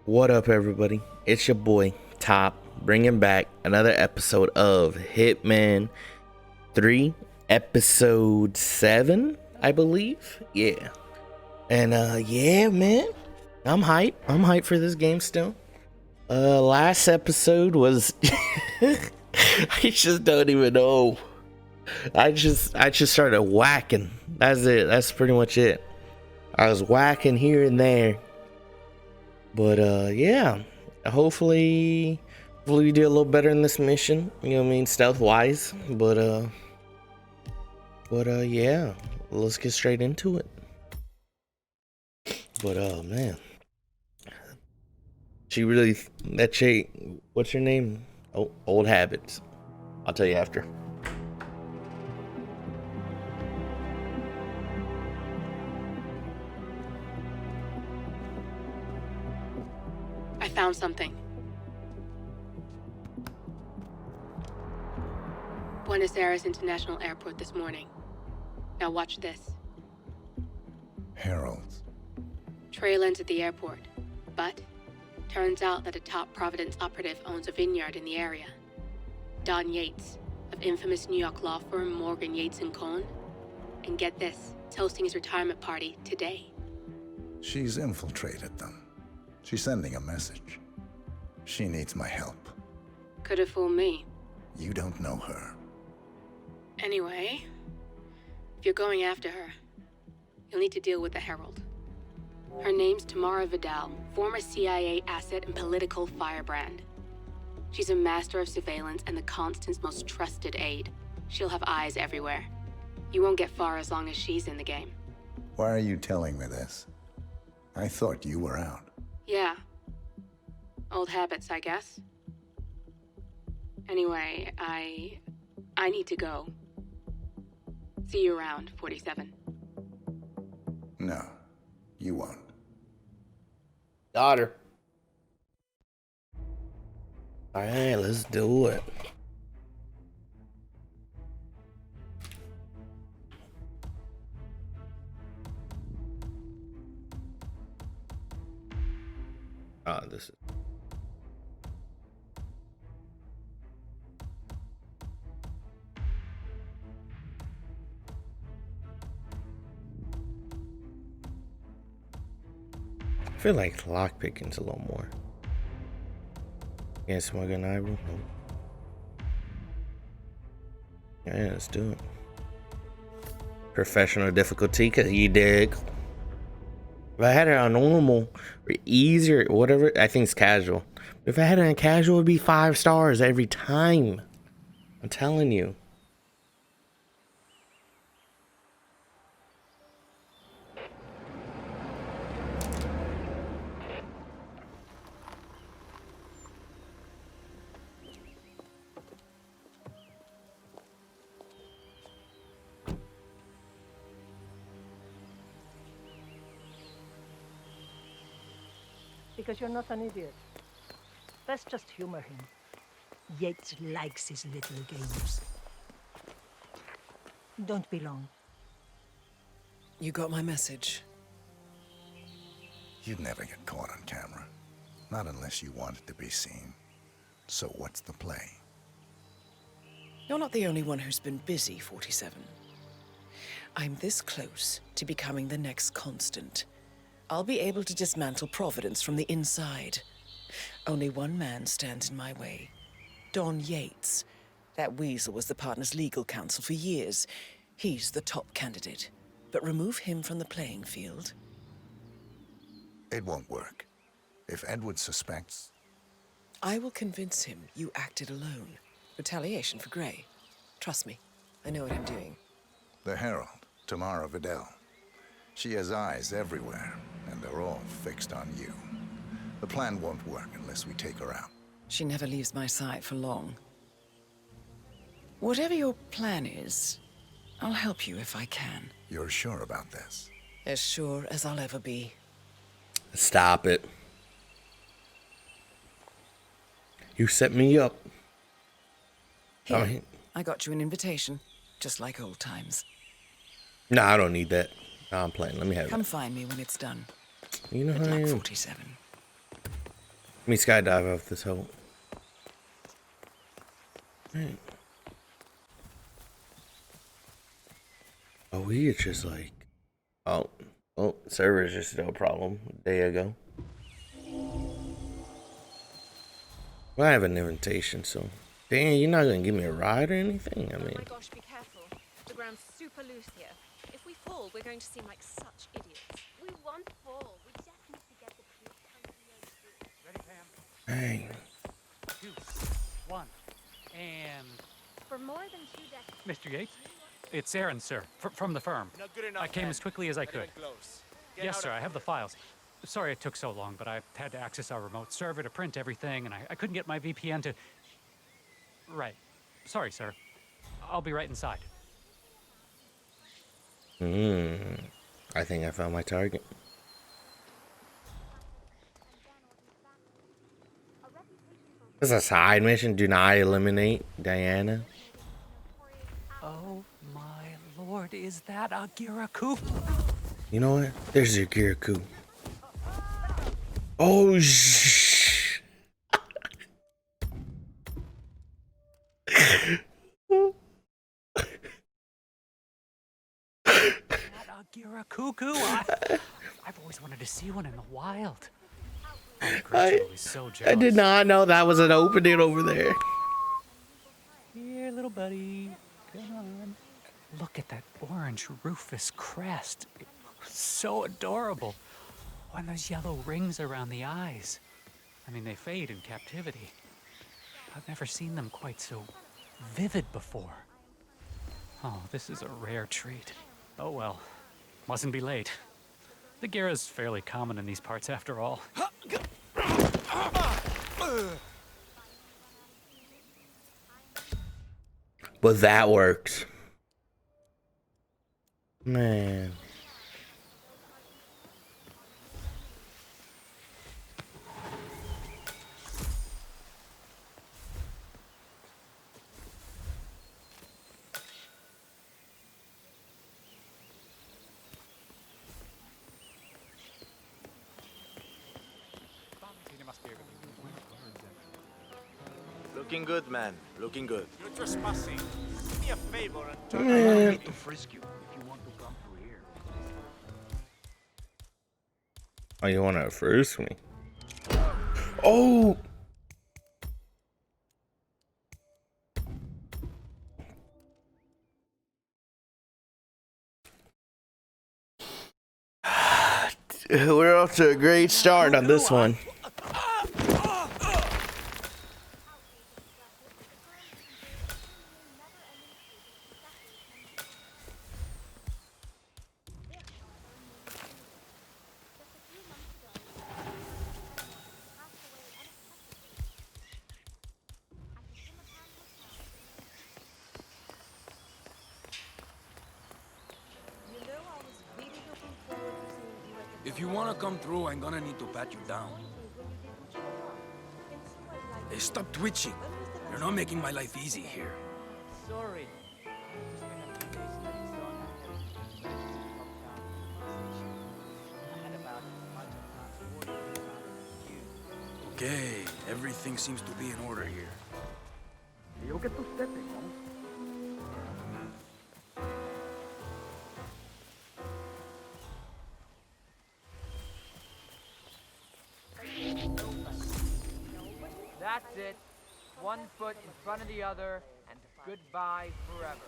What up, everybody? It's your boy Top, bringing back another episode of Hitman 3, episode 7, I believe. Yeah, and yeah, man, I'm hype. I'm hyped for this game still. Last episode was I just don't even know. I just started whacking. That's it. That's pretty much it. I was whacking here and there. But yeah, hopefully we do a little better in this mission, you know what I mean, stealth wise. But yeah, let's get straight into it. But man, she really, that chick, what's her name? Oh, old habits. I'll tell you after. I found something. Buenos Aires International Airport this morning. Now watch this. Heralds. Trail ends at the airport, but turns out that a top Providence operative owns a vineyard in the area. Don Yates, of infamous New York law firm Morgan Yates & Cohn. And get this, it's hosting his retirement party today. She's infiltrated them. She's sending a message. She needs my help. Could have fooled me. You don't know her. Anyway, if you're going after her, you'll need to deal with the Herald. Her name's Tamara Vidal, former CIA asset and political firebrand. She's a master of surveillance and the Constant's most trusted aide. She'll have eyes everywhere. You won't get far as long as she's in the game. Why are you telling me this? I thought you were out. Yeah. Old habits, I guess. Anyway, I need to go. See you around, 47. No, you won't. Daughter. All right, let's do it. This is. I feel like lockpicking's a little more. Can't smuggle an eyebrow. Yeah, let's do it. Professional difficulty, cause you dig. If I had it on normal or easier, whatever, I think it's casual. If I had it on casual, it'd be 5 stars every time. I'm telling you. Because you're not an idiot. Let's just humor him. Yates likes his little games. Don't be long. You got my message. You'd never get caught on camera. Not unless you want it to be seen. So what's the play? You're not the only one who's been busy, 47. I'm this close to becoming the next Constant. I'll be able to dismantle Providence from the inside. Only one man stands in my way. Don Yates. That weasel was the partner's legal counsel for years. He's the top candidate. But remove him from the playing field. It won't work. If Edward suspects... I will convince him you acted alone. Retaliation for Gray. Trust me, I know what I'm doing. The Herald, Tamara Vidal. She has eyes everywhere, and they're all fixed on you. The plan won't work unless we take her out. She never leaves my side for long. Whatever your plan is, I'll help you if I can. You're sure about this? As sure as I'll ever be. Stop it. You set me up. Here, I got you an invitation, just like old times. No, I don't need that. No, I'm playing. Let me have it. Come find me when it's done. You know Good how I luck, am. 47. me skydive off this hole. Right. Oh, we just like, oh, server's just no problem. There you go. Well, I have an invitation, so Dan, you're not gonna give me a ride or anything. I mean, Oh my gosh, be careful. The ground's super loose here. If we fall, we're going to seem like such idiots. We won't fall. We just need to get the crew Ready, Pam? dang. 2, 1, and... For more than 2 decades. Mr. Yates? It's Aaron, sir, from the firm. Not good enough, I came man. as quickly as I Not could. even close. Get Yes, out sir, of I have the here. files. Sorry it took so long, but I had to access our remote server to print everything, and I couldn't get my VPN to... Right. Sorry, sir. I'll be right inside. I think I found my target. This is a side mission. Do not eliminate Diana. Oh my lord, is that a Giraku? You know what? There's your Kirikou. Oh, shh. That a Girakuku? I've always wanted to see one in the wild. Oh, Gretchen was so jealous. I did not know that was an opening over there. Here, little buddy. Come on. Look at that orange rufous crest. So adorable. Oh, and those yellow rings around the eyes. I mean, they fade in captivity. I've never seen them quite so vivid before. Oh, this is a rare treat. Oh well, mustn't be late. The Gira's fairly common in these parts after all. But that worked. Man. Looking good, man. Looking good. You're trespassing. Do me a favor and turn Man. around. To frisk you if you want to come through here. Oh, you want to first me? Oh! We're off to a great start on this one. If you want to come through, I'm gonna need to pat you down. Hey, stop twitching. You're not making my life easy here. Sorry. Okay, everything seems to be in order here. Yo que tú stepping, no? That's it. One foot in front of the other, and goodbye forever.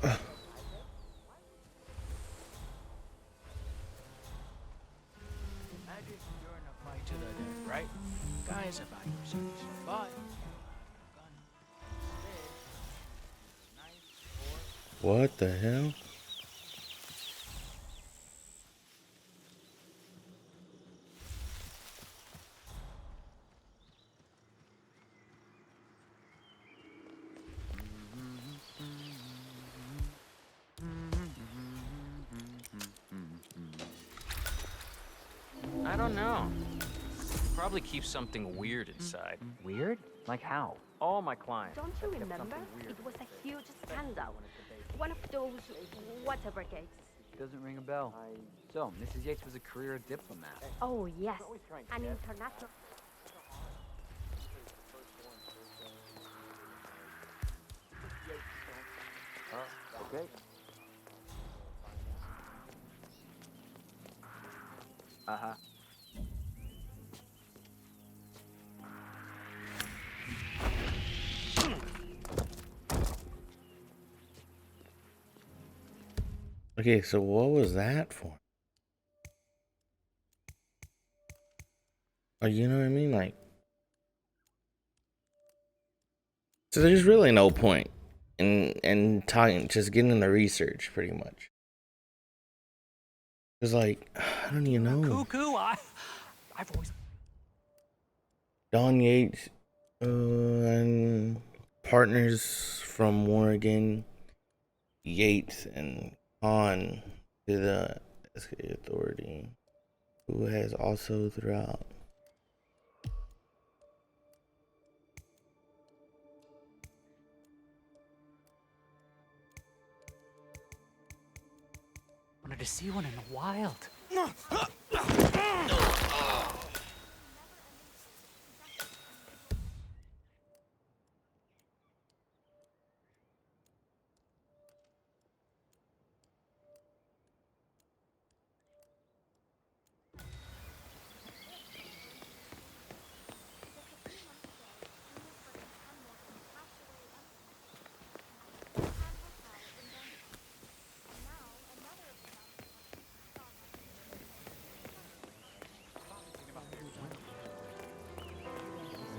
Imagine you're in a fight to the death, right? Guys about your service, but What the hell? I don't know. Probably keep something weird inside. Weird? Like how? All my clients. Don't you remember? It was a huge scandal. One of those water brigades. Doesn't ring a bell. So, Mrs. Yates was a career diplomat. Oh, yes. An international... Okay. Uh-huh. Okay, so what was that for? Oh, you know what I mean? Like, so there's really no point in talking, just getting the research, pretty much. It's like, I don't even know. Cuckoo, I've always... Don Yates and partners from Morgan, Yates and Khan to the SK Authority, who has also throughout. Wanted to see one in the wild.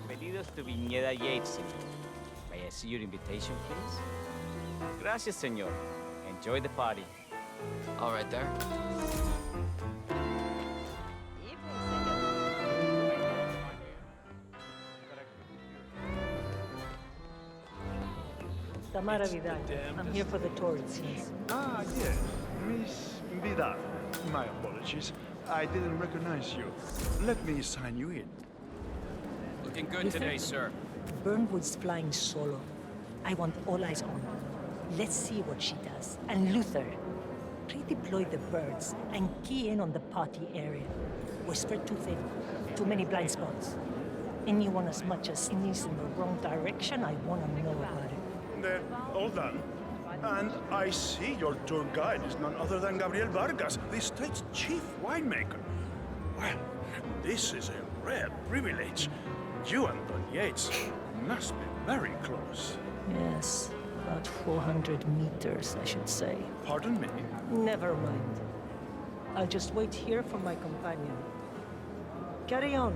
Pedidos to Viñeda Yates, señor. May I see your invitation, please? Gracias, señor. Enjoy the party. All right there. Tamara Vidal. I'm here for the tourists. Ah, yes. Miss Vidal. My apologies. I didn't recognize you. Let me sign you in. Looking good today, sir. Burnwood's flying solo. I want all eyes on her. Let's see what she does. And Luther, redeploy the birds and key in on the party area. Whisper too thin. Too many blind spots. Anyone as much as sneeze in the wrong direction, I want to know about it. Then, all done. And I see your tour guide is none other than Gabriel Vargas, the state's chief winemaker. Well, this is a rare privilege. You and Don Yates must be very close. Yes, about 400 meters, I should say. Pardon me? Never mind. I'll just wait here for my companion. Carry on.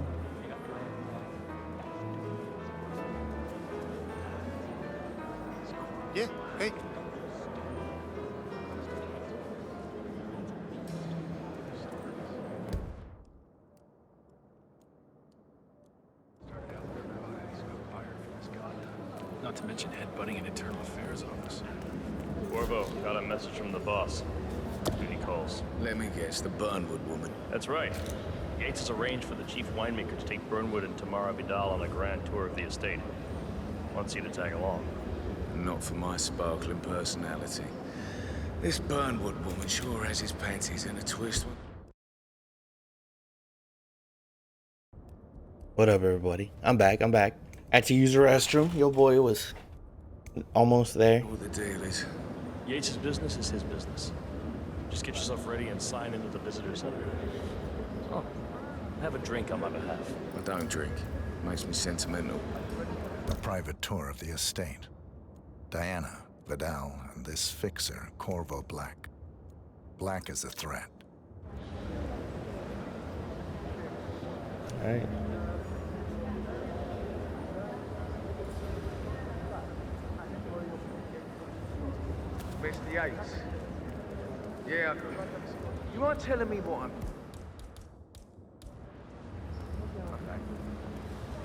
Yeah, hey. Not to mention headbutting an internal affairs office. Corvo, got a message from the boss. Duty calls. Let me guess, the Burnwood woman. That's right. Yates has arranged for the chief winemaker to take Burnwood and Tamara Vidal on a grand tour of the estate. Wants you to tag along. Not for my sparkling personality. This Burnwood woman sure has his panties in a twist. What up, everybody? I'm back. Had to use the restroom. Your boy was almost there. What the deal is? Yates' business is his business. Just get yourself ready and sign into the visitor center. Oh, have a drink on my behalf. I don't drink. Makes me sentimental. A private tour of the estate. Diana, Vidal, and this fixer, Corvo Black. Black is a threat. All right. Mr. Yates. Yeah, you aren't telling me what I'm...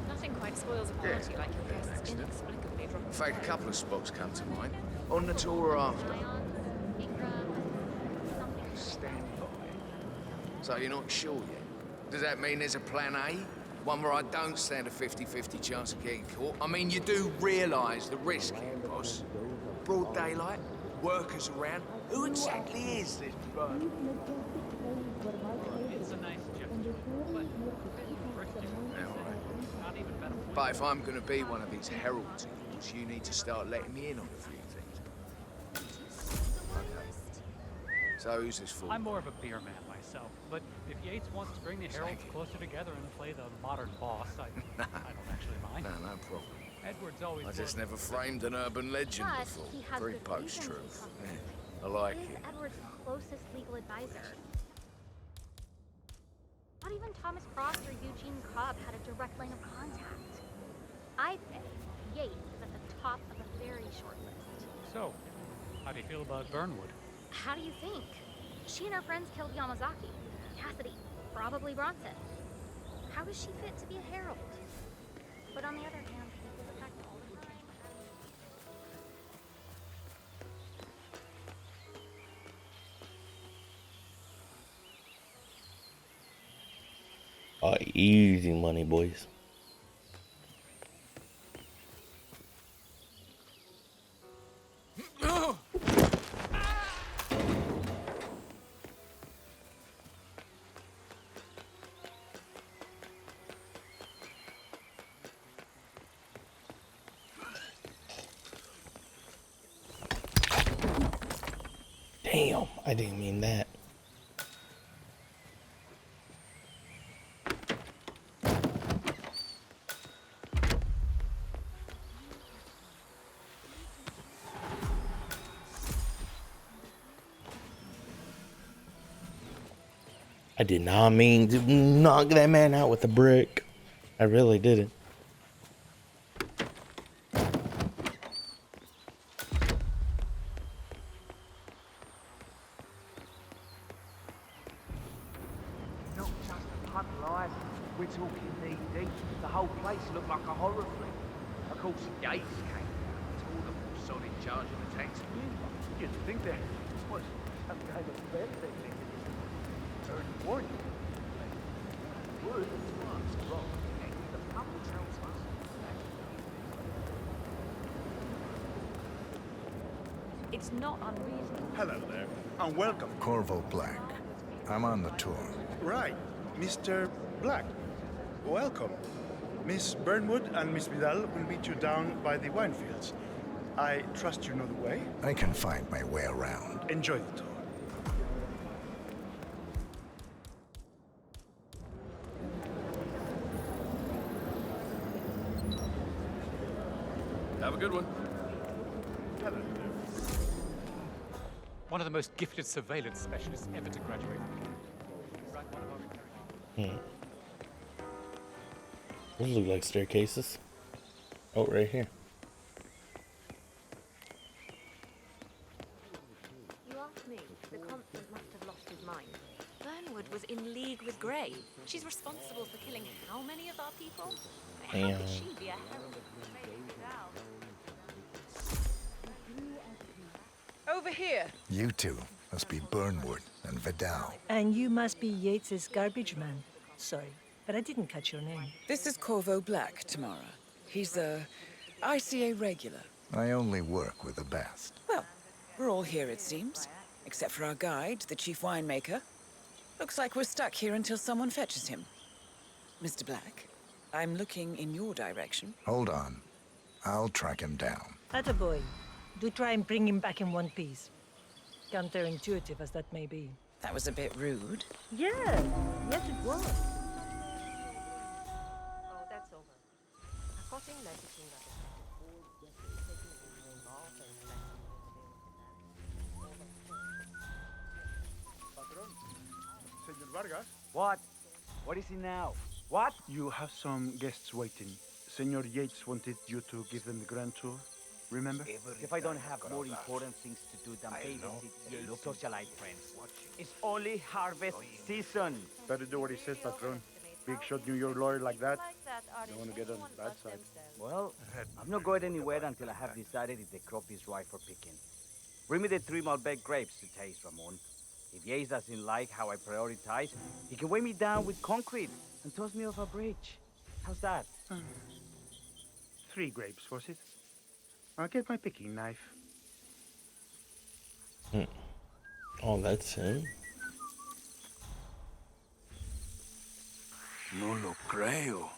Nothing quite spoils a party like your guests inexplicably dropping. In fact, a couple of spots come to mind. On the tour or after. Stand by. So you're not sure yet? Does that mean there's a plan A? One where I don't stand a 50-50 chance of getting caught? I mean, you do realise the risk here, boss. Broad daylight, workers around. Who exactly is this Burnwood? It's a nice gesture, but a bit restrictive. Not even better. But if I'm gonna be one of these heralds of yours, you need to start letting me in on a few things. Okay. So who's this for? I'm more of a beer man myself, but if Yates wants to bring the heralds closer together and play the modern boss, I don't actually mind. No problem. Edward's always. I just never framed an urban legend But before. he has Very good post-truth. reasons to Yeah, I like He is it. Edward's closest legal advisor. Not even Thomas Cross or Eugene Cobb had a direct line of contact. I think Yates is at the top of a very short list. So, how do you feel about Burnwood? How do you think? She and her friends killed Yamazaki, Cassidy, probably Bronson. How does she fit to be a herald? But on the other hand, people attack all the time. Easy money, boys. Damn, I didn't mean that. I did not mean to knock that man out with a brick. I really didn't. Not just a puddle either. We're talking knee deep. The whole place looked like a horror flick. Of course, Yates came down. It's all the more solid charge of the tanks. You'd think there was some kind of bed they early warning. Wood was wrong. And the pump tells us. It's not unreasonable. Hello there, and welcome. Corvo Black. I'm on the tour. Right, Mr. Black. Welcome. Miss Burnwood and Miss Vidal will meet you down by the wine fields. I trust you know the way. I can find my way around. Enjoy the tour. Have a good one. Hello. One of the most gifted surveillance specialists ever to graduate. Those look like staircases. Oh, right here. You ask me, the constant must have lost his mind. Burnwood was in league with Grey. She's responsible for killing how many of our people? How Damn. could she be a herald? Over here. You two must be Burnwood and Vidal. And you must be Yates's garbage man. Sorry, but I didn't catch your name. This is Corvo Black, Tamara. He's a ICA regular. I only work with the best. Well, we're all here, it seems. Except for our guide, the chief winemaker. Looks like we're stuck here until someone fetches him. Mr. Black, I'm looking in your direction. Hold on. I'll track him down. Attaboy. Do try and bring him back in one piece. Counterintuitive as that may be. That was a bit rude. Yeah, yes it was. Oh, that's over. According to Senor Vargas? What? What is it now? What? You have some guests waiting. Senor Yates wanted you to give them the grand tour. Remember? If I don't have more important things to do than babysit your socialite friends. It's only harvest season. Better do what he says, Patron. Big shot New York lawyer like that. Don't want to get on the bad side. Well, I'm not going anywhere until I have decided if the crop is ripe for picking. Bring me the 3 Malbec grapes to taste, Ramon. If Yates doesn't like how I prioritize, he can weigh me down with concrete and toss me off a bridge. How's that? 3 grapes, was it? I'll get my picking knife. Oh, that's him. No lo creo.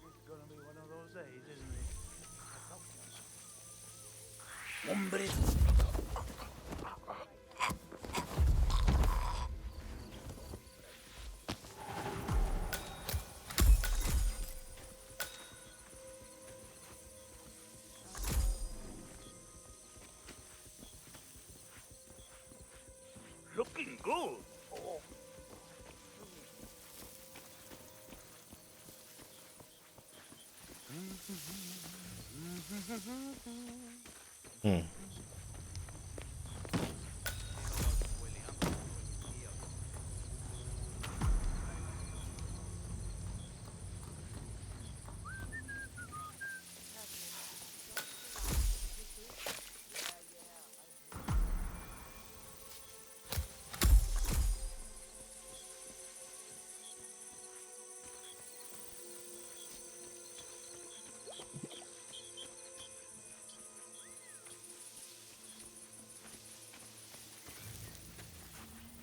It's gonna be one of those days, isn't it? Hombre. Looking good. Oh. Hmm.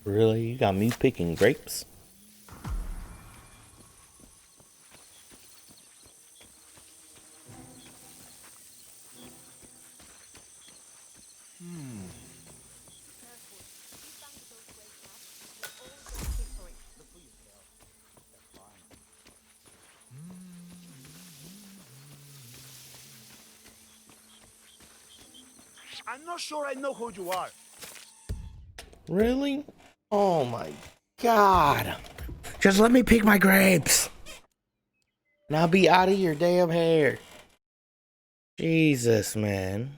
Really? You got me picking grapes? I'm not sure I know who you are. Really? Oh my god. Just let me pick my grapes. And I'll be out of your damn hair. Jesus, man.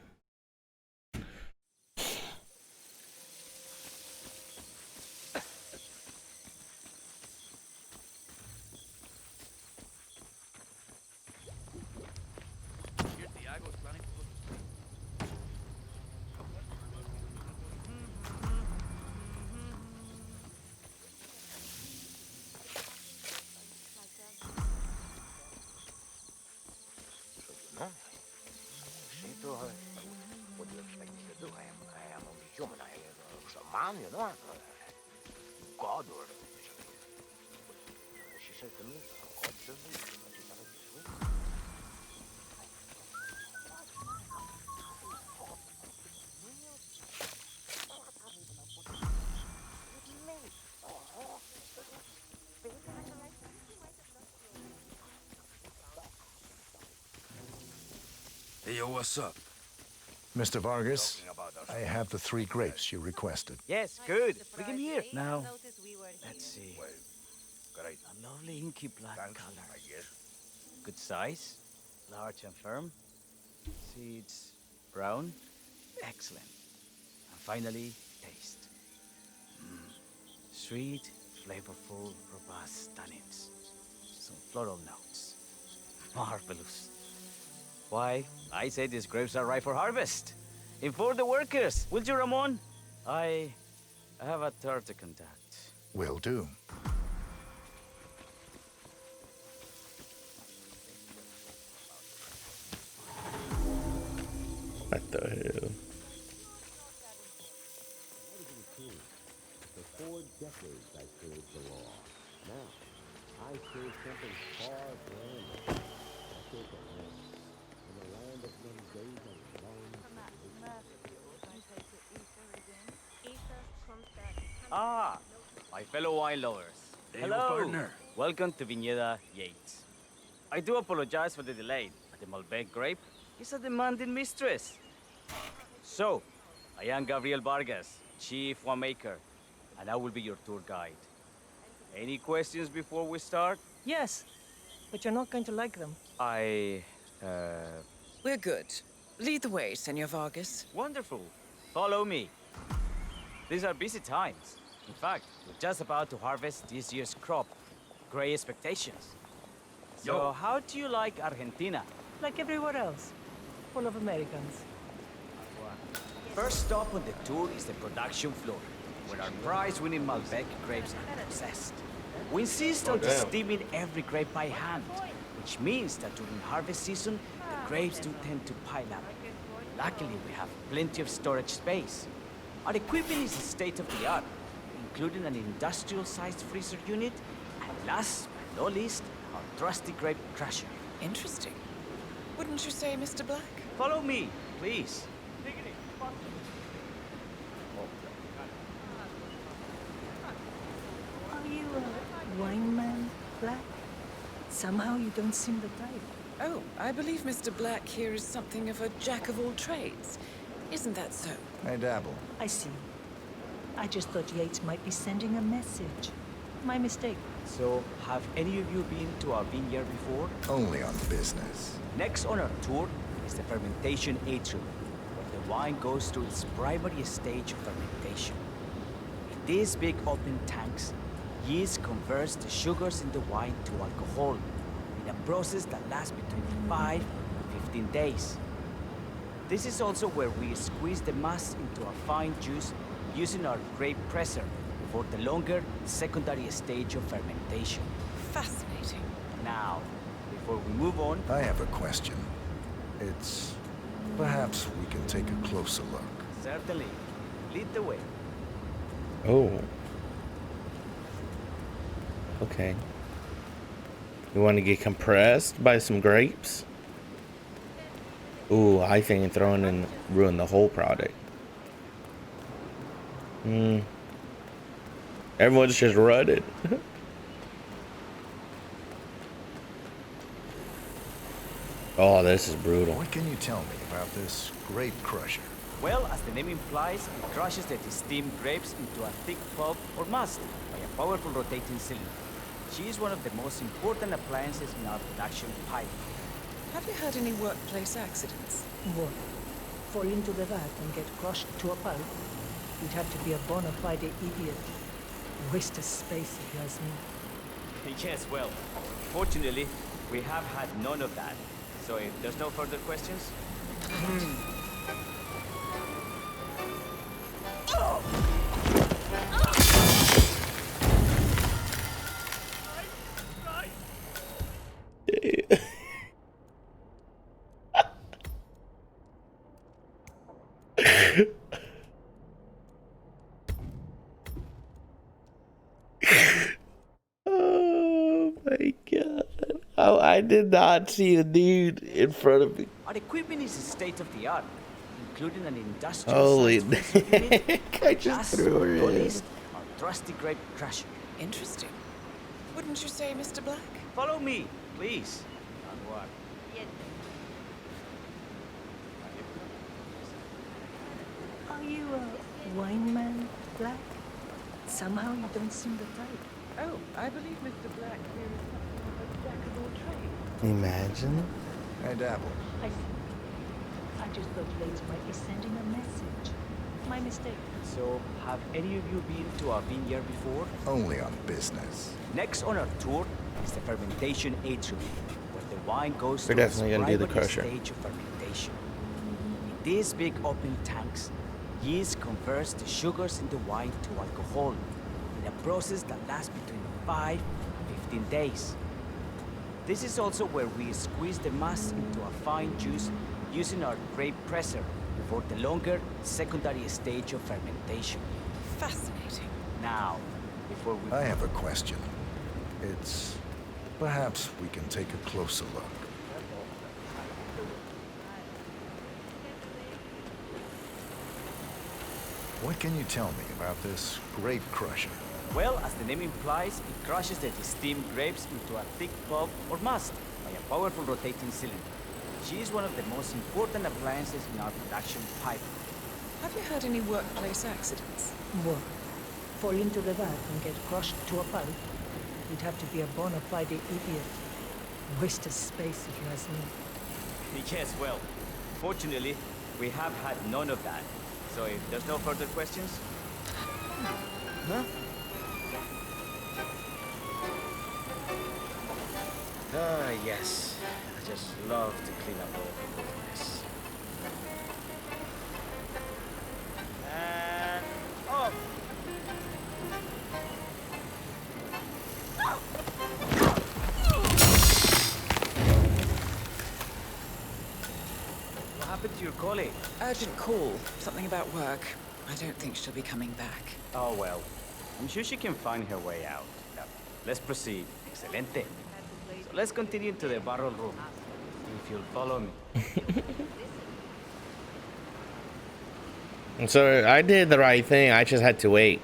What do you expect me to do? I am only human. I am some man, you know. God or she said to me, God save me. She started this week. Hey, yo, what's up? Mr. Vargas, I have the 3 grapes you requested. Yes, good. Bring him here. Now, let's see. A lovely inky black color. Good size, large and firm. Seeds brown. Excellent. And finally, taste. Sweet, flavorful, robust tannins. Some floral notes. Marvelous. Why, I say these grapes are ripe for harvest. Inform the workers, will you, Ramon? I have a third to contact. Will do. What the hell? For 4 decades I served the law. Now, I serve something far grander. I serve the land. In a land of many days and long. Ah, my fellow wine lovers. Hey, Hello. partner. Welcome to Viñeda Yates. I do apologize for the delay, but the Malbec grape is a demanding mistress. So, I am Gabriel Vargas, Chief Winemaker, and I will be your tour guide. Any questions before we start? Yes, but you're not going to like them. We're good. Lead the way, Senor Vargas. Wonderful. Follow me. These are busy times. In fact, we're just about to harvest this year's crop. Great expectations. So, how do you like Argentina? like everywhere else. Full of Americans. First stop on the tour is the production floor, where our prize-winning Malbec grapes are processed. We insist on steaming every grape by hand, which means that during harvest season, the grapes do tend to pile up. Luckily, we have plenty of storage space. Our equipment is state-of-the-art, including an industrial-sized freezer unit, and last but not least, our trusty grape crusher. Interesting. Wouldn't you say, Mr. Black? Follow me, please. Are you a wine man, Black? Somehow you don't seem the type. Oh, I believe Mr. Black here is something of a jack of all trades. Isn't that so? I dabble. I see. I just thought Yates might be sending a message. My mistake. So, have any of you been to our vineyard before? Only on business. Next on our tour is the fermentation atrium, where the wine goes through its primary stage of fermentation. In these big open tanks, yeast converts the sugars in the wine to alcohol, in a process that lasts between 5 and 15 days. This is also where we squeeze the must into a fine juice using our grape presser for the longer secondary stage of fermentation. Fascinating. Now, before we move on, I have a question. It's... perhaps we can take a closer look. certainly, lead the way. Oh. Okay. You want to get compressed by some grapes? Ooh, I think throwing in ruin the whole product. Everyone's just rutted. Oh, this is brutal. What can you tell me about this grape crusher? Well, as the name implies, it crushes the steamed grapes into a thick pulp or must by a powerful rotating cylinder. She is one of the most important appliances in our production pipe. Have you had any workplace accidents? What? Fall into the vat and get crushed to a pulp? You'd have to be a bona fide idiot. Waste of space, if you ask me. Yes, well, fortunately, we have had none of that. So if there's no further questions... Oh my god. Oh, I did not see the dude in front of me. Our equipment is state-of-the-art, including an Holy industrial unit. I just threw her in. Our trusty grape crusher. Interesting. Wouldn't you say, Mr. Black? Follow me, please. On what? Are you a wine man, Black? Somehow you don't seem the type. Oh, I believe Mr. Black here is something of a jack of all trades. Imagine. I dabble. I see. I just thought Yates might be sending a message. My mistake. So, have any of you been to our vineyard before? Only on business. Next on our tour is the fermentation atrium, where the wine goes We're through its definitely gonna do the primary crusher. stage of fermentation. In these big open tanks, yeast converts the sugars in the wine to alcohol, in a process that lasts between 5 and 15 days. This is also where we squeeze the must into a fine juice using our grape presser for the longer secondary stage of fermentation. Fascinating. Now, before we... I have a question. It's... perhaps we can take a closer look. What can you tell me about this grape crusher? Well, as the name implies, it crushes the steamed grapes into a thick pulp or must by a powerful rotating cylinder. She is one of the most important appliances in our production pipe. Have you had any workplace accidents? What? Fall into the vat and get crushed to a pulp? You'd have to be a bona fide idiot. Waste of space, if you ask me. Yes, well, fortunately, we have had none of that. So if there's no further questions... Huh? Yes. I just love to clean up other people's mess. And off! What happened to your colleague? Urgent call. Something about work. I don't think she'll be coming back. Oh well. I'm sure she can find her way out. Now, let's proceed. Excelente. So let's continue to the barrel room. If you'll follow me. So I did the right thing. I just had to wait.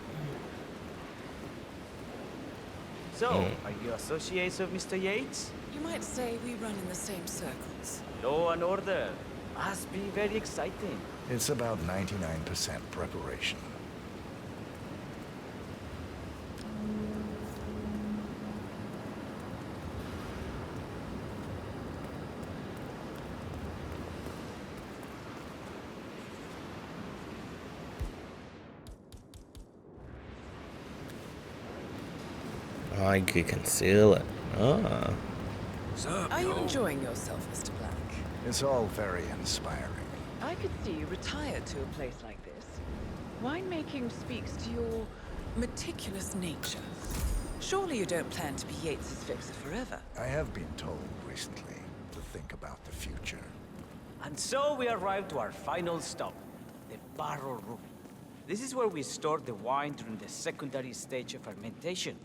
So, are you associates of Mr. Yates? You might say we run in the same circles. Law and order. Must be very exciting. It's about 99% preparation. I could conceal it. Ah. Are you enjoying yourself, Mr. Black? It's all very inspiring. I could see you retired to a place like this. Winemaking speaks to your meticulous nature. Surely you don't plan to be Yates's fixer forever. I have been told recently to think about the future. And so we arrived to our final stop, the barrel room. This is where we store the wine during the secondary stage of fermentation.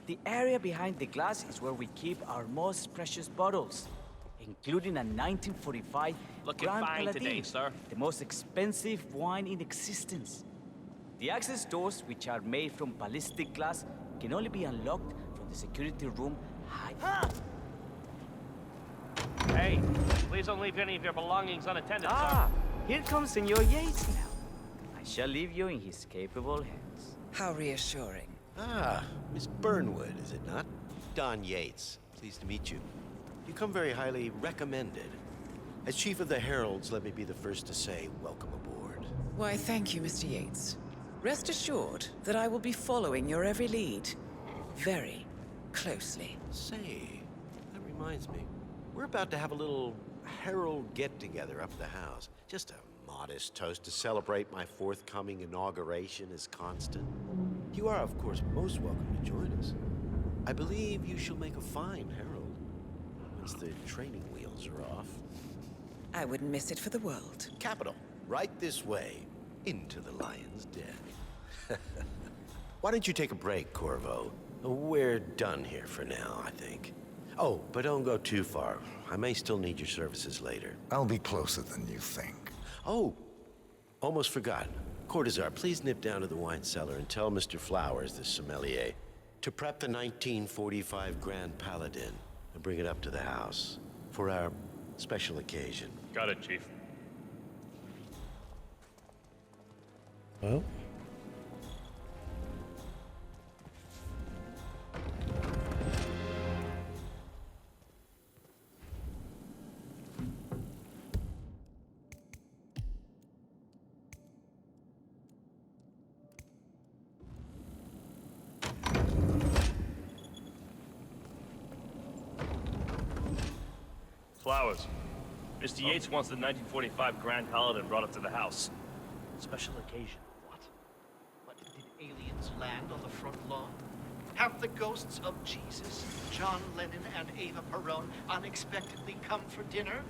The area behind the glass is where we keep our most precious bottles, including a 1945 Looking Grand fine Paladin, today, sir. the most expensive wine in existence. The access doors, which are made from ballistic glass, can only be unlocked from the security room high. Hey, please don't leave any of your belongings unattended, Ah, here comes Senor Yates now. I shall leave you in his capable hands. How reassuring. Ah, Miss Burnwood, is it not? Don Yates. Pleased to meet you. You come very highly recommended. As Chief of the Heralds, let me be the first to say welcome aboard. Why, thank you, Mr. Yates. Rest assured that I will be following your every lead very closely. Say, that reminds me. We're about to have a little Herald get-together up at the house. Just a modest toast to celebrate my forthcoming inauguration as Constant. You are, of course, most welcome to join us. I believe you shall make a fine Herald once the training wheels are off. I wouldn't miss it for the world. Capital. Right this way, into the lion's den. Why don't you take a break, Corvo? We're done here for now, I think. Oh, but don't go too far. I may still need your services later. I'll be closer than you think. Oh, almost forgot. Cortazar, please nip down to the wine cellar and tell Mr. Flowers, the sommelier, to prep the 1945 Grand Paladin and bring it up to the house for our special occasion. Got it, Chief. Well. Flowers. Mr. Yates wants the 1945 Grand Paladin brought up to the house. Special occasion. What, did aliens land on the front lawn? Have the ghosts of Jesus, John Lennon, and Eva Perón unexpectedly come for dinner?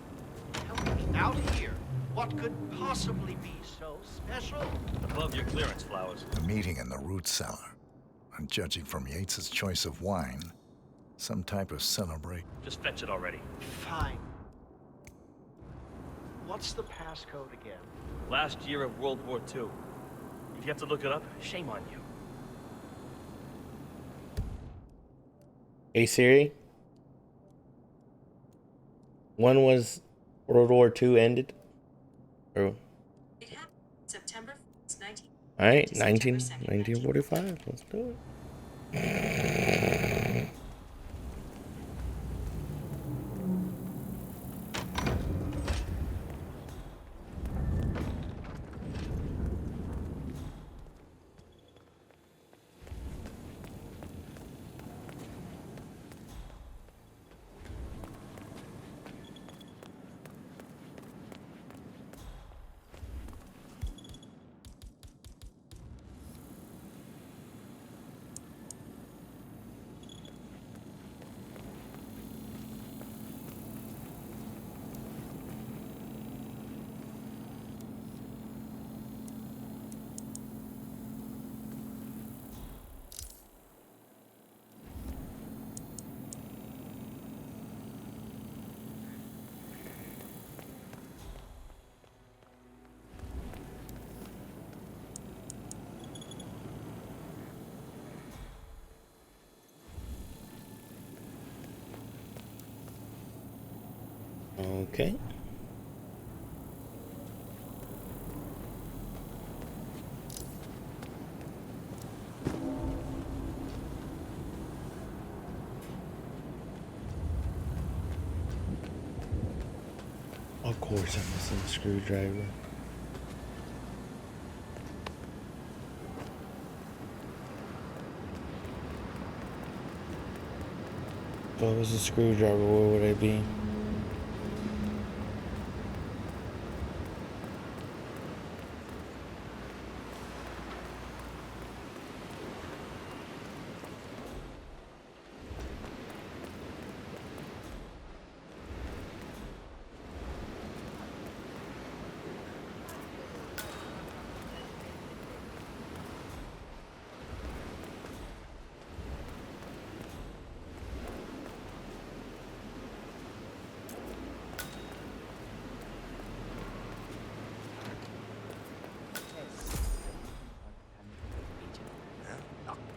Help me out here. What could possibly be so special? Above your clearance, Flowers. A meeting in the root cellar. And judging from Yates's choice of wine, some type of celebrate. Just fetch it already. Fine. What's the passcode again? Last year of World War II. If you have to look it up, shame on you. Hey Siri. When was World War II ended? Or... It happened September 19. Alright, 1945. Let's do it. Okay. Of course I'm missing a screwdriver. If I was a screwdriver, where would I be?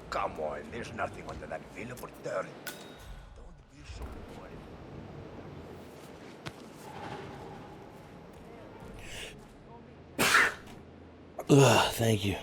Come on, there's nothing under that villa for 30. Don't be so worried. Ugh, thank you.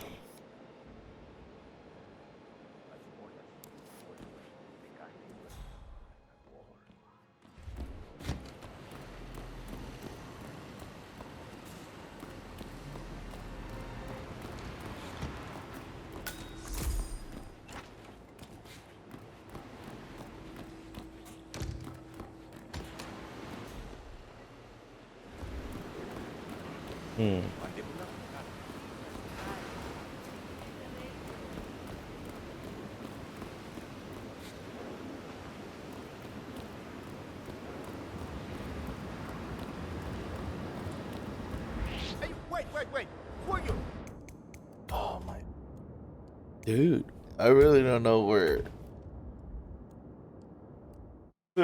Hey, wait. Who are you? Oh my. Dude, I really don't know where. I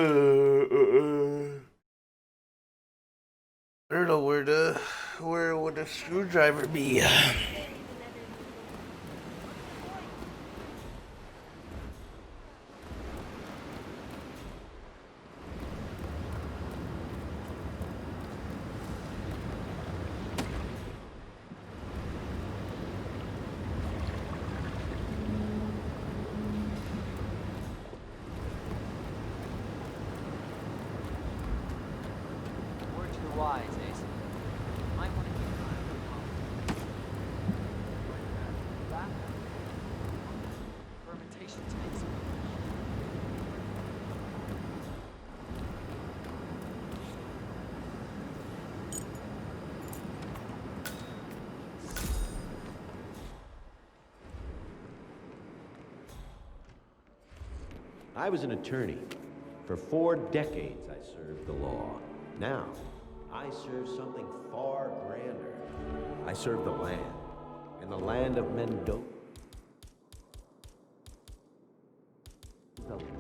don't know where would a screwdriver be? Word to the wise, Ace. Might want to keep an eye on the pump. Fermentation tanks. I was an attorney. For 4 decades, I served the law. Now, I serve something far grander. I serve the land. And the land of Mendoza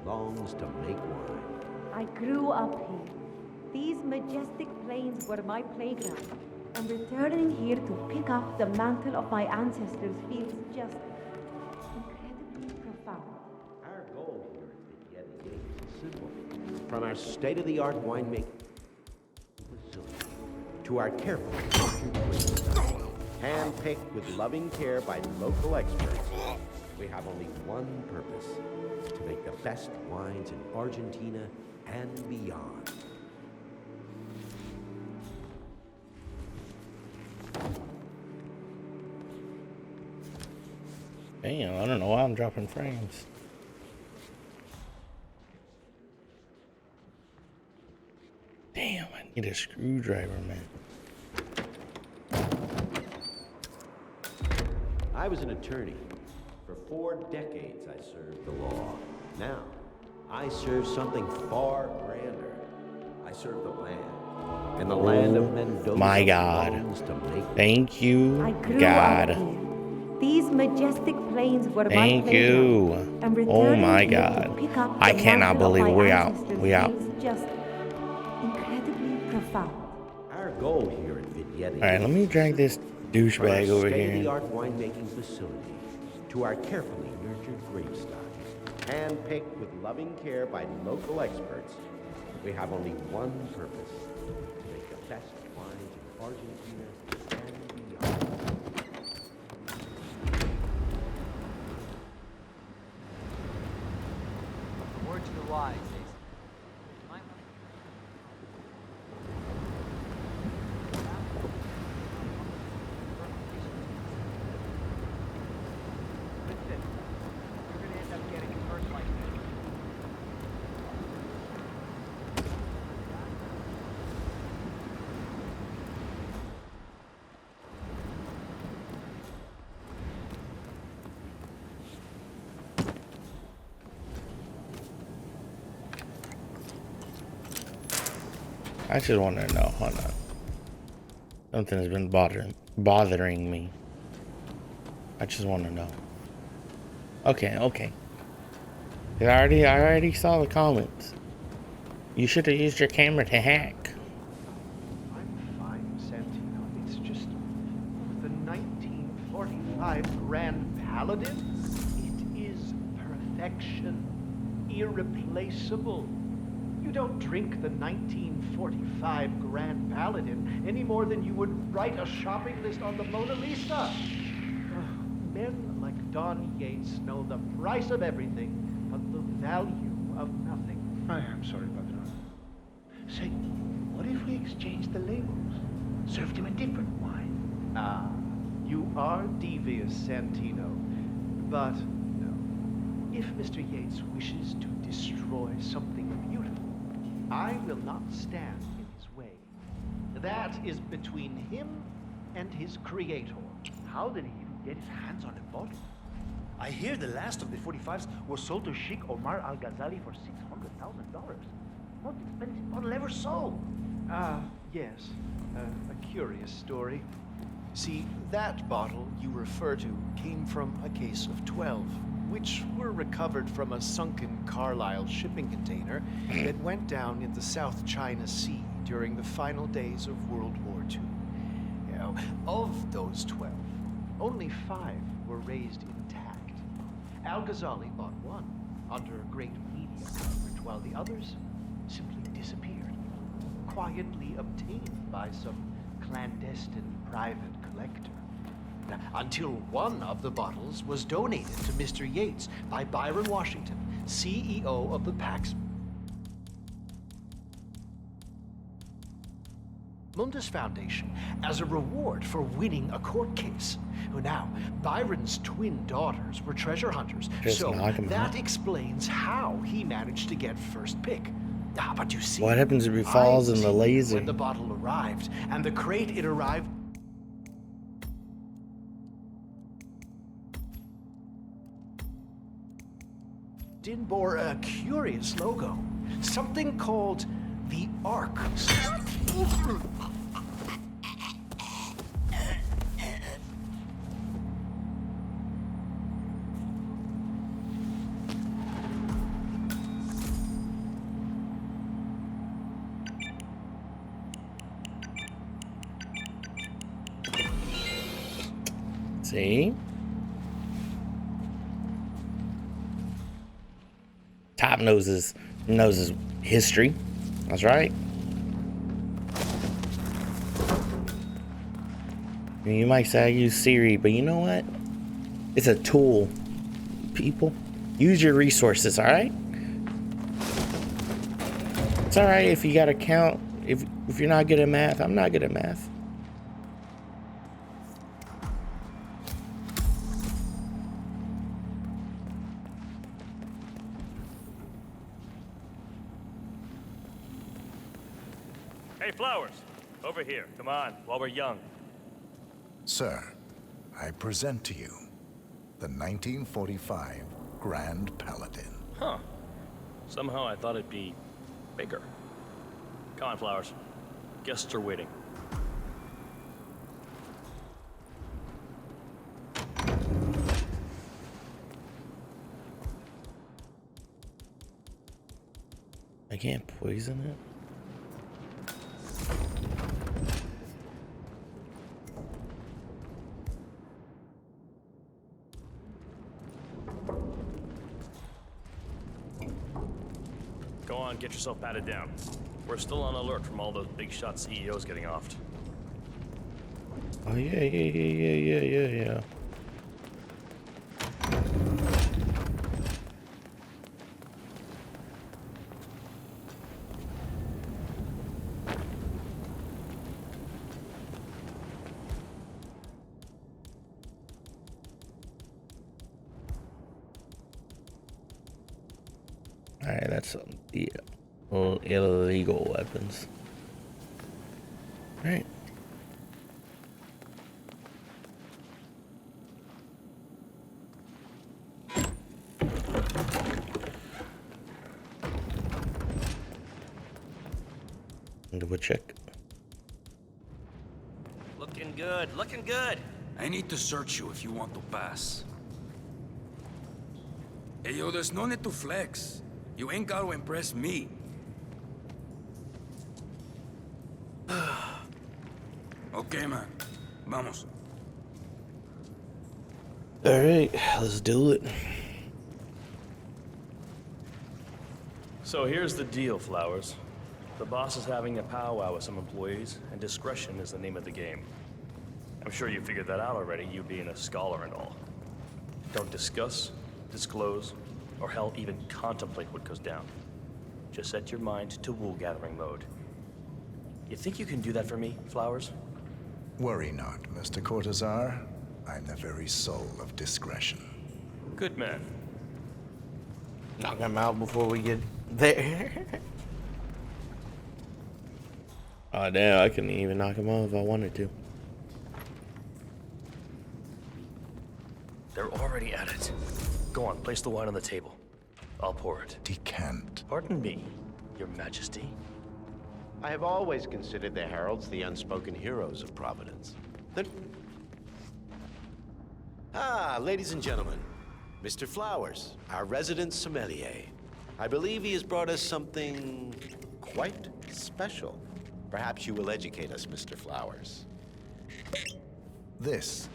longs to make wine. I grew up here. These majestic plains were my playground. And returning here to pick up the mantle of my ancestors feels just incredibly profound. Our goal here at Vineyard is simple. From our state-of-the-art winemaking facility to our careful hand-picked with loving care by local experts, we have only one purpose: to make the best wines in Argentina and beyond. Damn, I don't know why I'm dropping frames. Damn, I need a screwdriver, man. I was an attorney. For 4 decades, I served the law. Now, I serve something far grander. I serve the land. And the land of Mendoza My God. longs to make Thank you, I grew God. up here. These majestic plains were my Thank playground. you. And Oh returning my here to God. pick up I the cannot mantle of believe my we out. ancestors We out. feels just incredibly profound. Our goal here at Vignette All right, let me drag this douchebag from our over here. state-of-the-art winemaking facility to our carefully nurtured grape stock, hand-picked with loving care by local experts, We have only one purpose, to make the best wines in Argentina and beyond. Word to the wise, Ace. Listen, you're gonna end up getting hurt like this. I just want to know. Hold on. Something's been bothering me. I just want to know. Okay. I already saw the comments. You should have used your camera to hack. I'm fine, Santino. It's just the 1945 Grand Paladin. It is perfection. Irreplaceable. You don't drink the 1945 Grand Paladin any more than you would write a shopping list on the Mona Lisa. Men like Don Yates know the price of everything, but the value of nothing. I am sorry, Padron. Say, what if we exchange the labels? Served him a different wine? Ah, you are devious, Santino. But no. If Mr. Yates wishes to destroy something beautiful, I will not stand in his way. That is between him and his creator. How did he even get his hands on the bottle? I hear the last of the 45s was sold to Sheikh Omar Al-Ghazali for $600,000. Most expensive bottle ever sold. Yes. A curious story. See, that bottle you refer to came from a case of 12, which were recovered from a sunken Carlisle shipping container that went down in the South China Sea during the final days of World War II. Now, of those 12, only 5 were raised intact. Al-Ghazali bought one under great media coverage, while the others simply disappeared, quietly obtained by some clandestine private collector. Until one of the bottles was donated to Mr. Yates by Byron Washington, CEO of the Pax Mundus Foundation, as a reward for winning a court case. Now, Byron's twin daughters were treasure hunters, so that explains how he managed to get first pick. But you see, What happens if he falls in the laser? when the bottle arrived, and the crate it arrived in bore a curious logo, something called the Ark. See? Top knows his history. That's right. You might say I use Siri, but you know what? It's a tool. People, use your resources, alright? It's alright if you gotta count. If you're not good at math, I'm not good at math. Hey, Flowers, over here. Come on, while we're young. Sir, I present to you the 1945 Grand Paladin. Huh. Somehow I thought it'd be bigger. Come on, Flowers. Guests are waiting. I can't poison it. Go on, get yourself patted down. We're still on alert from all those big shot CEOs getting offed. Oh yeah. Alright, that's the illegal weapons. Alright. Double check. Looking good, looking good. I need to search you if you want to pass. Hey, yo, there's no need to flex. You ain't got to impress me. Okay, man. Vamos. Alright, let's do it. So here's the deal, Flowers. The boss is having a powwow with some employees, and discretion is the name of the game. I'm sure you figured that out already, you being a scholar and all. Don't discuss, disclose, or hell, even contemplate what goes down. Just set your mind to wool-gathering mode. You think you can do that for me, Flowers? Worry not, Mr. Cortazar. I'm the very soul of discretion. Good man. Knock him out before we get there. Oh damn, I couldn't even knock him off if I wanted to. They're already at it. Go on, place the wine on the table. I'll pour it. Decant. Pardon me, Your Majesty. I have always considered the heralds the unspoken heroes of Providence. Ladies and gentlemen, Mr. Flowers, our resident sommelier. I believe he has brought us something quite special. Perhaps you will educate us, Mr. Flowers. This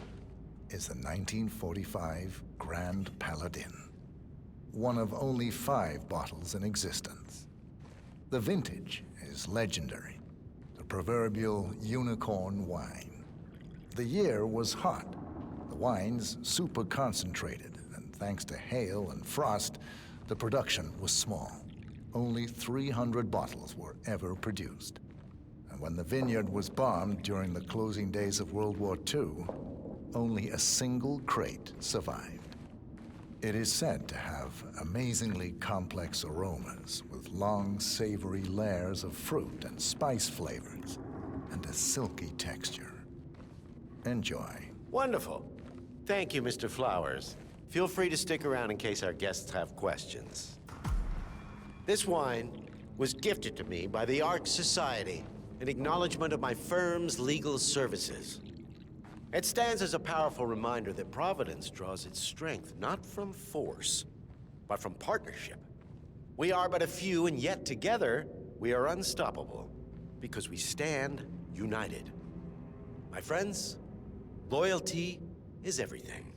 is the 1945 Grand Paladin. One of only 5 bottles in existence. The vintage is legendary, the proverbial unicorn wine. The year was hot, the wine's super concentrated, and thanks to hail and frost, the production was small. Only 300 bottles were ever produced. And when the vineyard was bombed during the closing days of World War II, only a single crate survived. It is said to have amazingly complex aromas with long, savory layers of fruit and spice flavors, and a silky texture. Enjoy. Wonderful. Thank you, Mr. Flowers. Feel free to stick around in case our guests have questions. This wine was gifted to me by the Ark Society in acknowledgement of my firm's legal services. It stands as a powerful reminder that Providence draws its strength not from force, but from partnership. We are but a few, and yet together we are unstoppable because we stand united. My friends, loyalty is everything,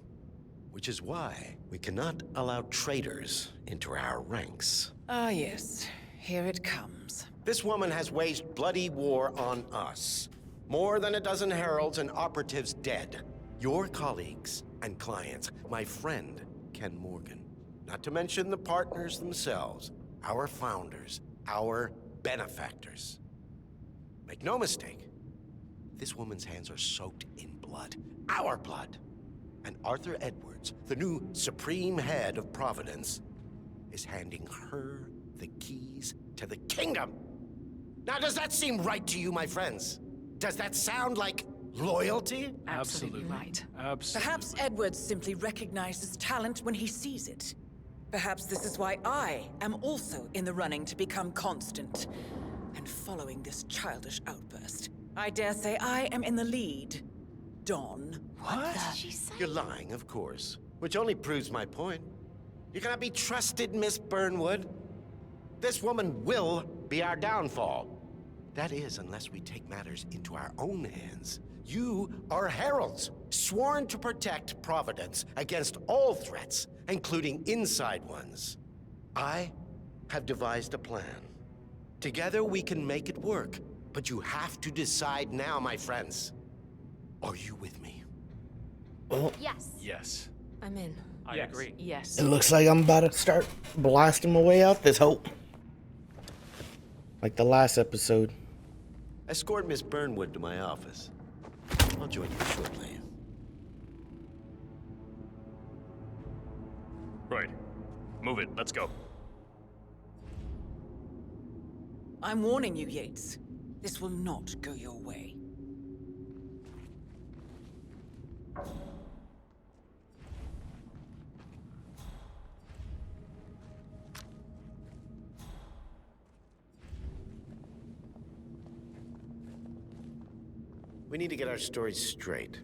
which is why we cannot allow traitors into our ranks. Ah, yes. Here it comes. This woman has waged bloody war on us. More than a dozen heralds and operatives dead. Your colleagues and clients, my friend, Ken Morgan. Not to mention the partners themselves, our founders, our benefactors. Make no mistake, this woman's hands are soaked in blood. Our blood. And Arthur Edwards, the new supreme head of Providence, is handing her the keys to the kingdom. Now, does that seem right to you, my friends? Does that sound like loyalty? Absolutely right. Absolutely. Perhaps Edwards simply recognizes talent when he sees it. Perhaps this is why I am also in the running to become constant. And following this childish outburst, I dare say I am in the lead. Dawn. What did she say? You're lying, of course. Which only proves my point. You cannot be trusted, Miss Burnwood. This woman will be our downfall. That is, unless we take matters into our own hands. You are heralds, sworn to protect Providence against all threats, including inside ones. I have devised a plan. Together we can make it work. But you have to decide now, my friends. Are you with me? Yes. Yes. I'm in. I agree. Yes. It looks like I'm about to start blasting my way out this hole. Like the last episode. Escort Miss Burnwood to my office. I'll join you shortly. Right. Move it. Let's go. I'm warning you, Yates. This will not go your way. We need to get our stories straight.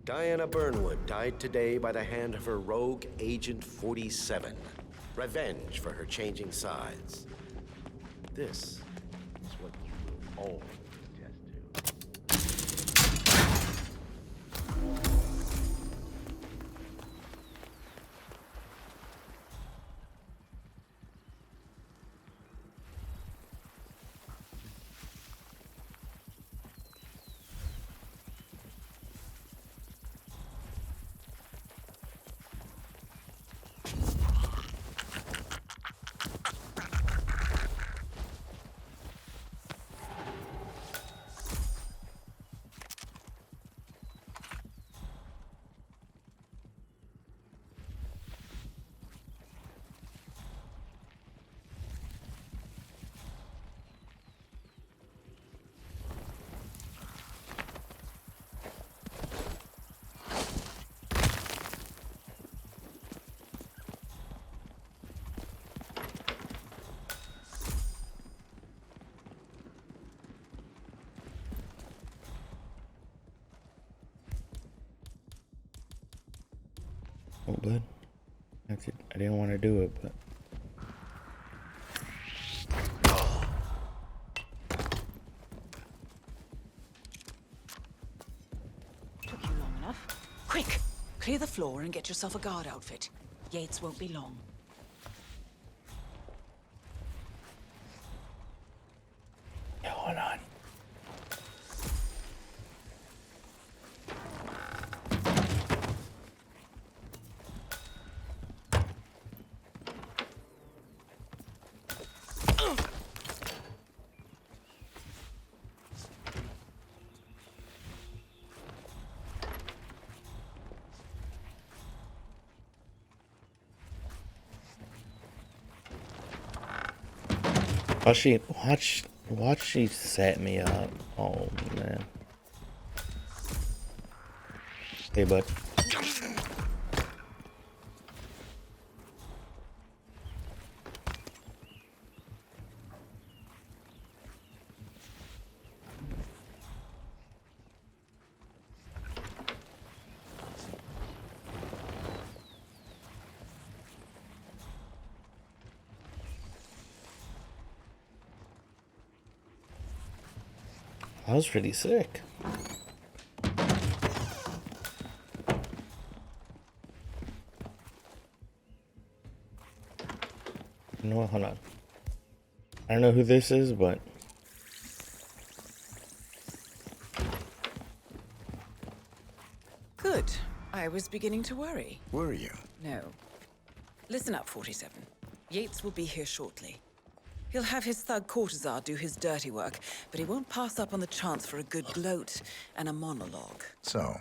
Diana Burnwood died today by the hand of her rogue Agent 47. Revenge for her changing sides. This is what you will all attest to. Oh, bud. That's it. I didn't want to do it, but. Took you long enough. Quick! Clear the floor and get yourself a guard outfit. Yates won't be long. Hold on. Watch she set me up. Oh man. Hey bud. That was pretty sick. You know what? Hold on. I don't know who this is, but Good. I was beginning to worry. Were you? No. Listen up, 47. Yates will be here shortly. He'll have his thug Cortazar do his dirty work, but he won't pass up on the chance for a good gloat and a monologue. So,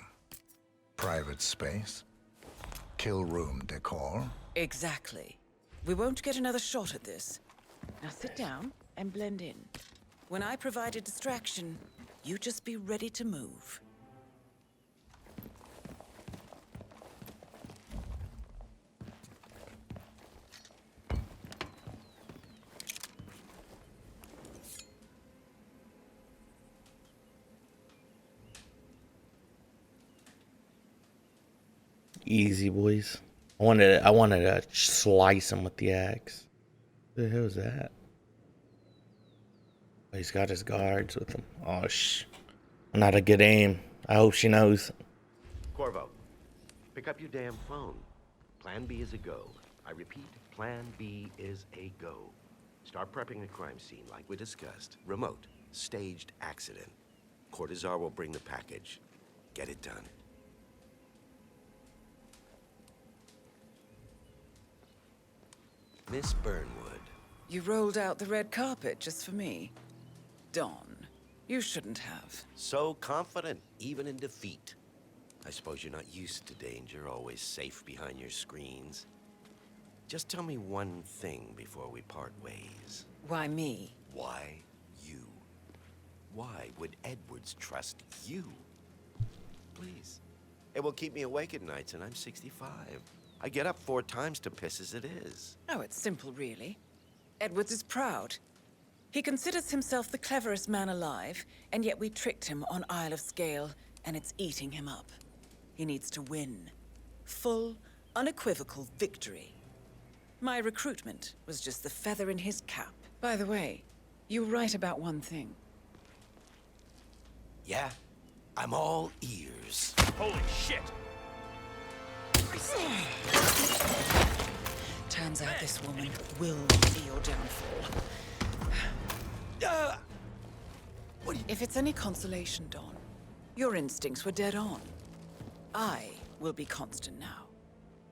private space? Kill room decor? Exactly. We won't get another shot at this. Now sit down and blend in. When I provide a distraction, you just be ready to move. easy, boys. I wanted to slice him with the axe. What the hell is that? Oh, he's got his guards with him. Oh, not a good aim. I hope she knows. Corvo, pick up your damn phone. Plan B is a go. I repeat, Plan B is a go. Start prepping the crime scene like we discussed. Remote, staged accident. Cortazar will bring the package. Get it done. Miss Burnwood. You rolled out the red carpet just for me. Don, you shouldn't have. So confident, even in defeat. I suppose you're not used to danger, always safe behind your screens. Just tell me one thing before we part ways. Why me? Why you? Why would Edwards trust you? Please. It will keep me awake at nights, and I'm 65. I get up 4 times to piss as it is. Oh, it's simple, really. Edwards is proud. He considers himself the cleverest man alive, and yet we tricked him on Isle of Scale, and it's eating him up. He needs to win. Full, unequivocal victory. My recruitment was just the feather in his cap. By the way, you were right about one thing. Yeah? I'm all ears. Holy shit! Turns out this woman will be your downfall. If it's any consolation, Dawn, your instincts were dead on. I will be constant now.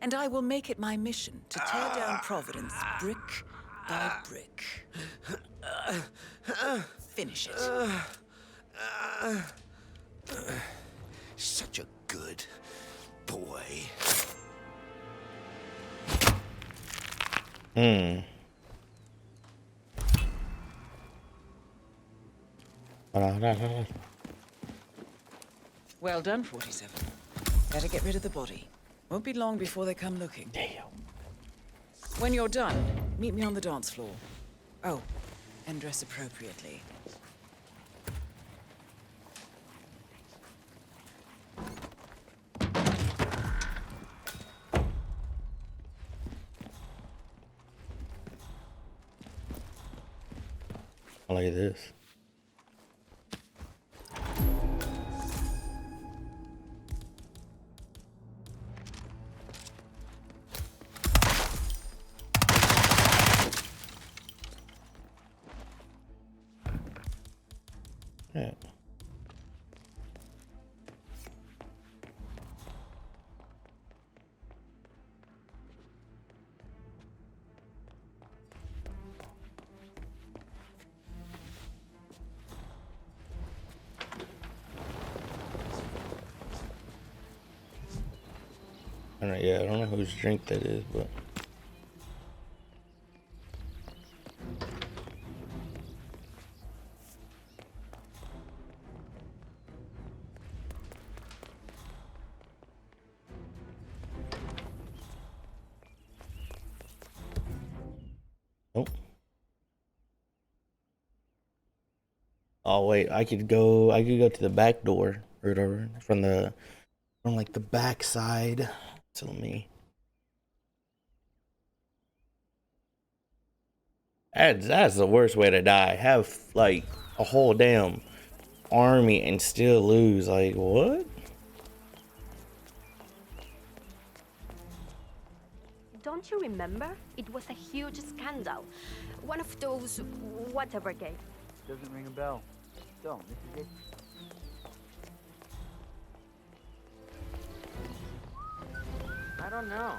And I will make it my mission to tear down Providence brick by brick. Finish it. Such a good boy. Well done, 47. Better get rid of the body. Won't be long before they come looking. Damn. When you're done, meet me on the dance floor. Oh, and dress appropriately. I like this. Yeah. Alright, yeah, I don't know whose drink that is, but nope. Oh wait, I could go to the back door or whatever from like the back side. So let me. That's the worst way to die. Have like a whole damn army and still lose. Like what? Don't you remember? It was a huge scandal. One of those whatever games. Doesn't ring a bell. Don't, this is it. I don't know.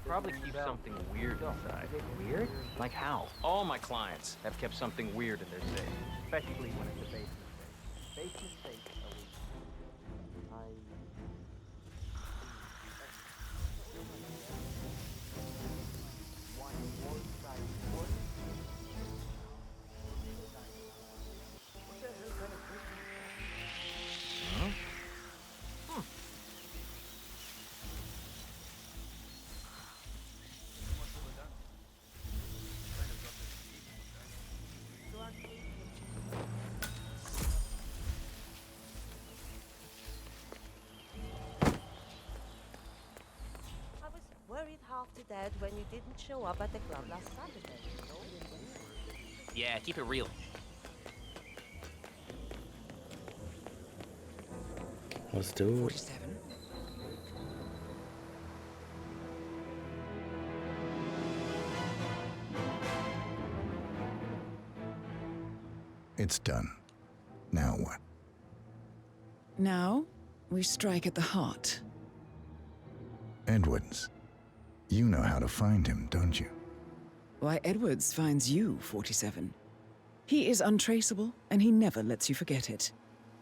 Probably keep something weird inside. Weird? Like how? All my clients have kept something weird in their safe. Especially when it's a basement safe. Basement safe. Worried half to death when you didn't show up at the club last Saturday. Yeah, keep it real. Let's do it. 47. It's done. Now what? Now, we strike at the heart. Edwards. You know how to find him, don't you? Why, Edwards finds you, 47. He is untraceable, and he never lets you forget it.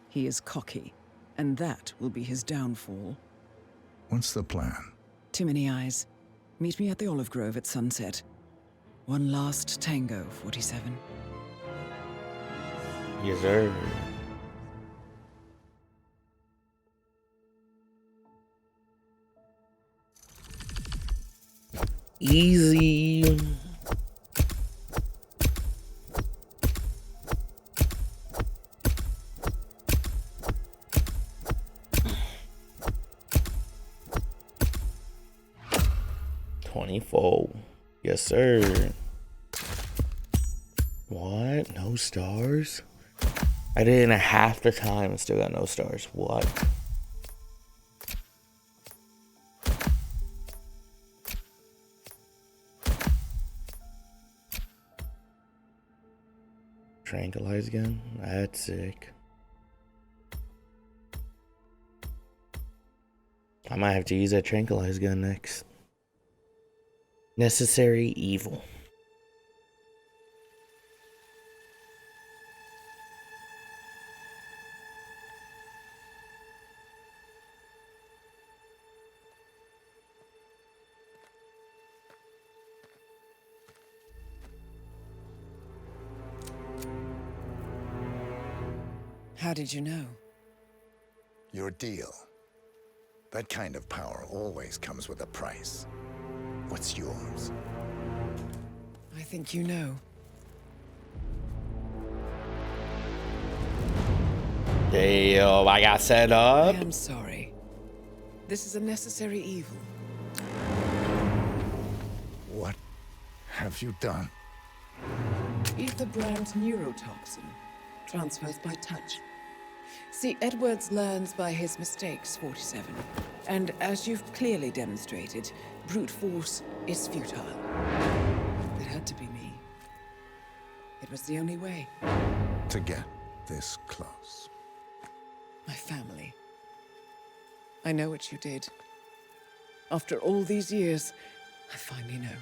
He is cocky, and that will be his downfall. What's the plan? Too many eyes. Meet me at the Olive Grove at sunset. One last tango, 47. Yes, sir. Easy. $24. Yes, sir. What? No stars? I did it in a half the time and still got no stars. What? Tranquilize gun? That's sick. I might have to use that tranquilize gun next. Necessary evil. How did you know? Your deal. That kind of power always comes with a price. What's yours? I think you know. Damn, I got set up. I am sorry. This is a necessary evil. What have you done? Ether brand neurotoxin. Transfers by touch. See, Edwards learns by his mistakes, 47. And as you've clearly demonstrated, brute force is futile. It had to be me. It was the only way. To get this close. My family. I know what you did. After all these years, I finally know.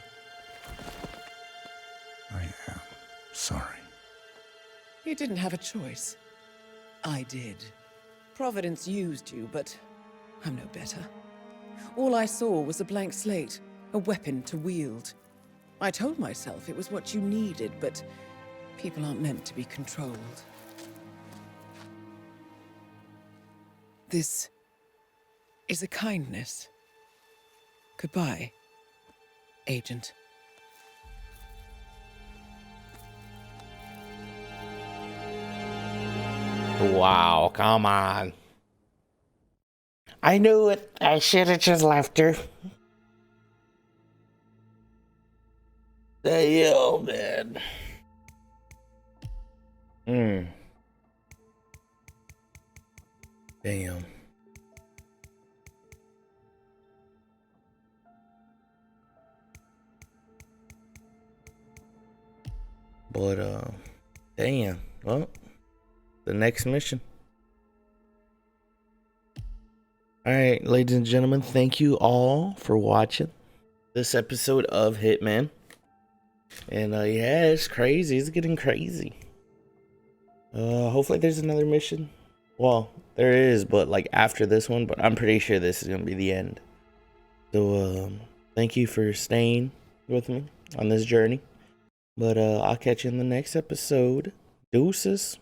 I am sorry. You didn't have a choice. I did. Providence used you, but I'm no better. All I saw was a blank slate, a weapon to wield. I told myself it was what you needed, but people aren't meant to be controlled. This is a kindness. Goodbye, Agent. Wow, come on. I knew it. I should have just left her. Damn, man. Damn. But, damn. Well, the next mission. Alright, ladies and gentlemen, thank you all for watching this episode of Hitman. And yeah, it's crazy. It's getting crazy. Hopefully there's another mission. Well, there is, but like after this one, but I'm pretty sure this is gonna be the end. So thank you for staying with me on this journey. But I'll catch you in the next episode. Deuces.